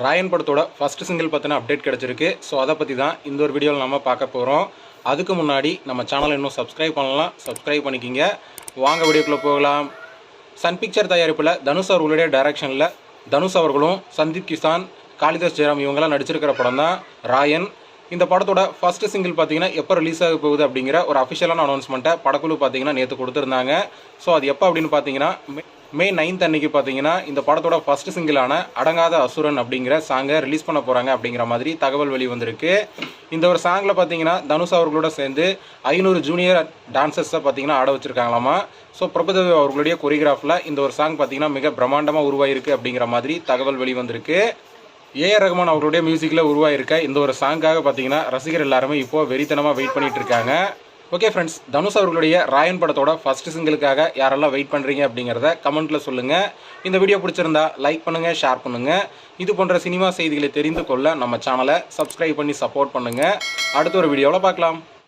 ராயன் படத்தோட first single பற்றின update கிடச்சிருக்கு. ஸோ அதை பற்றி தான் இந்த ஒரு வீடியோவில் நம்ம பார்க்க போகிறோம். அதுக்கு முன்னாடி நம்ம சேனலை இன்னும் சப்ஸ்கிரைப் பண்ணலாம், சப்ஸ்கிரைப் பண்ணிக்கிங்க. வாங்க வீடியோக்குள்ளே போகலாம். சன் பிக்சர் தயாரிப்பில் தனுஷ் அவர்களுடைய டைரக்ஷனில் தனுஷ் அவர்களும் சந்தீப் கிசான், காளிதாஸ் ஜெயராம் இவங்கெல்லாம் நடிச்சிருக்கிற படம் தான் ராயன். இந்த படத்தோட ஃபர்ஸ்ட் சிங்கிள் பார்த்தீங்கன்னா எப்போ ரிலீஸ் ஆக போகுது அப்படிங்கிற ஒரு அஃபிஷியலான அனௌன்ஸ்மெண்ட்டை படக்குழு பார்த்தீங்கன்னா நேற்று கொடுத்துருந்தாங்க. ஸோ அது எப்போ அப்படின்னு பார்த்தீங்கன்னா மே 9 அன்னைக்கு பார்த்தீங்கன்னா இந்த படத்தோட ஃபர்ஸ்ட் சிங்கிளான அடங்காத அசுரன் அப்படிங்கிற சாங்கை ரிலீஸ் பண்ண போகிறாங்க அப்படிங்கிற மாதிரி தகவல் வெளிவந்திருக்கு. இந்த ஒரு சாங்கில் பார்த்தீங்கன்னா தனுஷ் அவர்களோட சேர்ந்து 500 ஜூனியர் டான்சர்ஸை பார்த்தீங்கன்னா ஆட வச்சுருக்காங்களாமா. ஸோ பிரபுதேவா அவர்களுடைய கொரியோகிராஃபில் இந்த ஒரு சாங் பார்த்தீங்கன்னா மிக பிரம்மாண்டமாக உருவாயிருக்கு அப்படிங்கிற மாதிரி தகவல் வெளிவந்திருக்கு. ஏஆர் ரஹ்மான் அவர்களுடைய மியூசிக்கில் உருவாயிருக்க இந்த ஒரு சாங்காக பார்த்தீங்கன்னா ரசிகர் எல்லாருமே இப்போது வெறித்தனமாக வெயிட் பண்ணிட்டு இருக்காங்க. ஓகே ஃப்ரெண்ட்ஸ், தனுஷ் அவர்களுடைய ராயன் படத்தோட ஃபர்ஸ்ட் சிங்கிளுக்காக யாரெல்லாம் வெயிட் பண்ணுறீங்க அப்படிங்கிறத கமெண்ட்டில் சொல்லுங்கள். இந்த வீடியோ பிடிச்சிருந்தா லைக் பண்ணுங்கள், ஷேர் பண்ணுங்கள். இது போன்ற சினிமா செய்திகளை தெரிந்து கொள்ள நம்ம சேனலை சப்ஸ்கிரைப் பண்ணி சப்போர்ட் பண்ணுங்கள். அடுத்த ஒரு வீடியோவில் பார்க்கலாம்.